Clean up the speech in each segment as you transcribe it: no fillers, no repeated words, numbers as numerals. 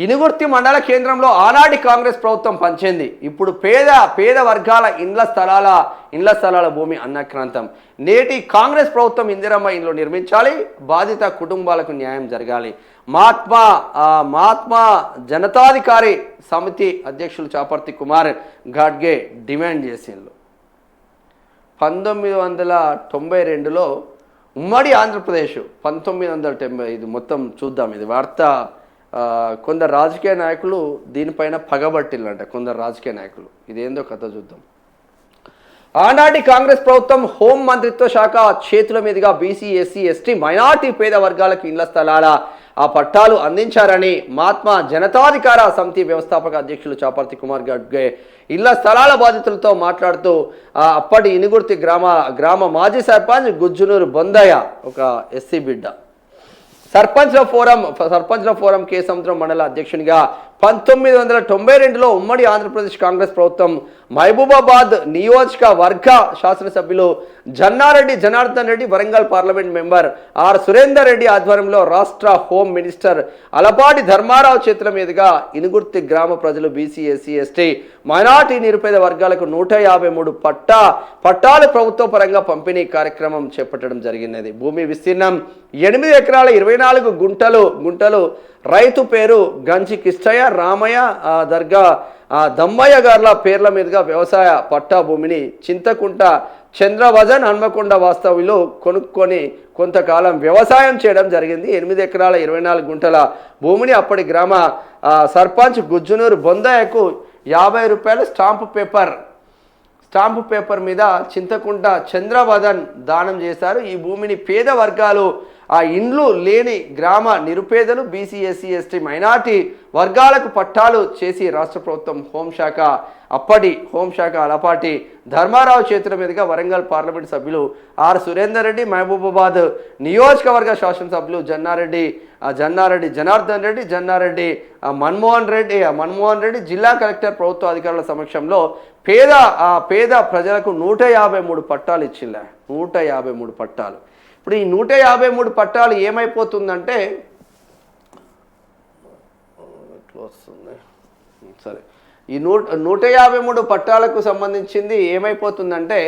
ఇనుగుర్తి మండల కేంద్రంలో ఆనాటి కాంగ్రెస్ ప్రభుత్వం పంచింది. ఇప్పుడు పేద వర్గాల ఇండ్ల స్థలాల భూమి అన్నక్రాంతం. నేటి కాంగ్రెస్ ప్రభుత్వం ఇందిరమ్మ ఇండ్లు నిర్మించాలి, బాధిత కుటుంబాలకు న్యాయం జరగాలి. మహాత్మా జనతాధికారి సమితి అధ్యక్షులు చాపర్తి కుమార్ ఘాట్గే డిమాండ్ చేసిండ్రు. 1992లో ఉమ్మడి ఆంధ్రప్రదేశ్ 1990 ఇది మొత్తం చూద్దాం. ఇది వార్త కొందరు రాజకీయ నాయకులు దీనిపైన పగబట్టిల్లంట. కొందరు రాజకీయ నాయకులు ఇదేందో కథ చూద్దాం. ఆనాటి కాంగ్రెస్ ప్రభుత్వం హోం మంత్రిత్వ శాఖ చేతుల మీదుగా బీసీ, ఎస్సీ, ఎస్టీ, మైనార్టీ పేద వర్గాలకు ఇళ్ల స్థలాల పట్టాలు అందించారని మహాత్మా జనతాధికార సమితి వ్యవస్థాపక అధ్యక్షులు చాపర్తి కుమార్ ఘాట్గే ఇళ్ల స్థలాల బాధితులతో మాట్లాడుతూ అప్పటి ఇనుగుర్తి గ్రామ మాజీ సర్పంచ్ గుజ్జునూరు బొందయ్య ఒక ఎస్సీ బిడ్డ, సర్పంచ్ల ఫోరం కె సముద్రం మండల అధ్యక్షునిగా 1992లో ఉమ్మడి ఆంధ్రప్రదేశ్ కాంగ్రెస్ ప్రభుత్వం మహబూబాబాద్ నియోజకవర్గ శాసనసభ్యులు Jannareddy Janardhan Reddy, Warangal parliament member R Surender Reddy ఆధ్వర్యంలో రాష్ట్ర హోం మినిస్టర్ అలపాటి ధర్మారావు చేతుల మీదుగా ఇనుగుర్తి గ్రామ ప్రజలు బీసీ, ఎస్సీ, ఎస్టీ, మైనార్టీ నిరుపేద వర్గాలకు 153 పట్టాలు ప్రభుత్వ పరంగా పంపిణీ కార్యక్రమం చేపట్టడం జరిగినది. భూమి విస్తీర్ణం 8 ఎకరాల 24 గుంటలు. రైతు పేరు గంజి కిష్టయ్య, రామయ్య, దర్గా దమ్మయ్య గార్ల పేర్ల మీదుగా వ్యవసాయ పట్టా భూమిని చింతకుంట చంద్రవజన్ హన్మకొండ వాస్తవ్యులు కొనుక్కొని కొంతకాలం వ్యవసాయం చేయడం జరిగింది. 8 ఎకరాల 24 గుంటల భూమిని అప్పటి గ్రామ సర్పంచ్ గుజ్జునూరు బొందయ్యకు 50 రూపాయల స్టాంపు పేపర్ మీద చింతకుంట చంద్రవదన్ దానం చేశారు. ఈ భూమిని పేద వర్గాలు, ఇండ్లు లేని గ్రామ నిరుపేదలు, బీసీ, ఎస్సీ, ఎస్టీ, మైనార్టీ వర్గాలకు పట్టాలు చేసి రాష్ట్ర ప్రభుత్వం అప్పటి హోంశాఖ అలపాటి ధర్మారావు చేతుల మీదుగా వరంగల్ పార్లమెంట్ సభ్యులు ఆర్ సురేందర్ రెడ్డి, మహబూబాబాద్ నియోజకవర్గ శాసనసభ్యులు జన్నారెడ్డి జనార్దన్ రెడ్డి, మన్మోహన్ రెడ్డి, జిల్లా కలెక్టర్ ప్రభుత్వ అధికారుల సమక్షంలో పేద ప్రజలకు 153 పట్టాలు ఇచ్చింది. 153 పట్టాలు. ఇప్పుడు ఈ 153 పట్టాలు ఏమైపోతుందంటే సరే, ఈ 153 పట్టాలకు సంబంధించింది ఏమైపోతుందంటే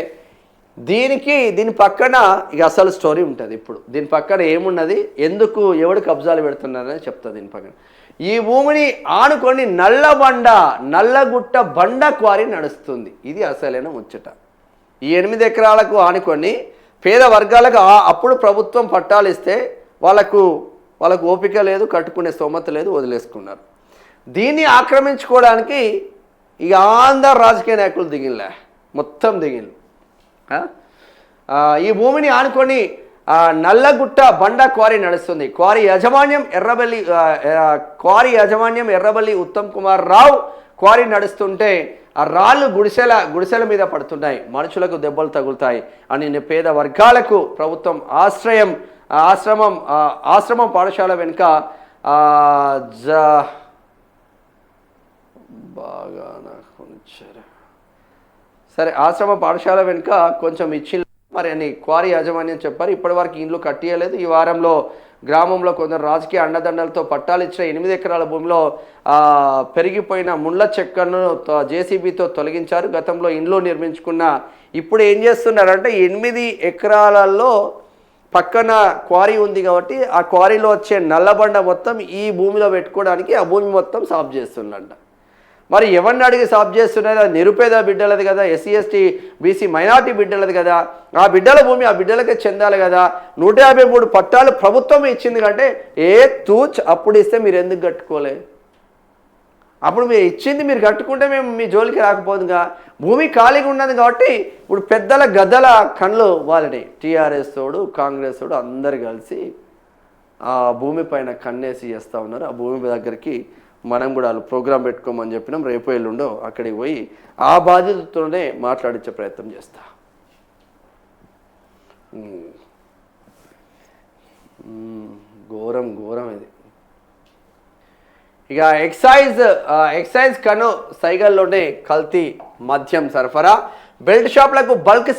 దీని పక్కన ఇక అసలు స్టోరీ ఉంటుంది. ఇప్పుడు దీని పక్కన ఏమున్నది, ఎందుకు ఎవడు కబ్జాలు పెడుతున్నారని చెప్తా. దీని పక్కన ఈ భూమిని ఆనుకొని నల్లగుట్ట బండ క్వారీ నడుస్తుంది. ఇది అసలైన ముచ్చట. ఈ 8 ఎకరాలకు ఆనుకొని పేద వర్గాలకు అప్పుడు ప్రభుత్వం పట్టాలు ఇస్తే వాళ్ళకు ఓపిక లేదు, కట్టుకునే స్తోమత లేదు, వదిలేసుకున్నారు. దీన్ని ఆక్రమించుకోవడానికి ఇక అందరు రాజకీయ నాయకులు మొత్తం దిగిళ్ళు. ఈ భూమిని ఆనుకొని నల్లగుట్ట బండ క్వారీ నడుస్తుంది. క్వారీ యాజమాన్యం ఎర్రబల్లి ఉత్తమ్ కుమార్ రావు క్వారీ నడుస్తుంటే ఆ రాళ్ళు గుడిసెల మీద పడుతున్నాయి, మనుషులకు దెబ్బలు తగులుతాయి అని పేద వర్గాలకు ప్రభుత్వం ఆశ్రమం పాఠశాల వెనుక ఆశ్రమ పాఠశాల వెనుక కొంచెం ఇచ్చి మరి అని క్వారీ యాజమాన్యం చెప్పారు. ఇప్పటి వరకు ఇండ్లు కట్టియలేదు. ఈ వారంలో గ్రామంలో కొందరు రాజకీయ అండదండలతో పట్టాలు ఇచ్చిన 8 ఎకరాల భూమిలో పెరిగిపోయిన ముండ్ల చెక్కను జేసీబీతో తొలగించారు. గతంలో ఇండ్లు నిర్మించుకున్న ఇప్పుడు ఏం చేస్తున్నారంటే 8 ఎకరాలలో పక్కన క్వారీ ఉంది కాబట్టి ఆ క్వారీలో వచ్చే నల్లబండ మొత్తం ఈ భూమిలో పెట్టుకోవడానికి ఆ భూమి మొత్తం సాఫ్ చేస్తుందంట. మరి ఎవరిని అడిగి సాఫ్ చేస్తున్నది? అది నిరుపేద బిడ్డలది కదా, ఎస్సీ, ఎస్టీ, బీసీ, మైనార్టీ బిడ్డలది కదా. ఆ బిడ్డల భూమి ఆ బిడ్డలకే చెందాలి కదా. 153 పట్టాలు ప్రభుత్వం ఇచ్చింది కంటే అప్పుడు ఇస్తే మీరు ఎందుకు కట్టుకోలే? అప్పుడు మీరు ఇచ్చింది మీరు కట్టుకుంటే మేము మీ జోలికి రాకపోదుగా. భూమి ఖాళీగా ఉన్నది కాబట్టి ఇప్పుడు పెద్దల గద్దల కళ్ళు వాళ్ళని టీఆర్ఎస్ తోడు, కాంగ్రెస్ తోడు అందరు కలిసి ఆ భూమి పైన కన్నేసి చేస్తూ ఉన్నారు. ఆ భూమి దగ్గరికి మనం కూడా వాళ్ళు ప్రోగ్రాం పెట్టుకోమని చెప్పినాం. రేపు ఎల్లుండో అక్కడికి పోయి ఆ బాధ్యతతోనే మాట్లాడించే ప్రయత్నం చేస్తా. ఘోరం ఇది. ఇక ఎక్సైజ్ కను సైగల్లోనే కల్తీ మద్యం సరఫరా, బెల్ట్ షాప్లకు బల్క్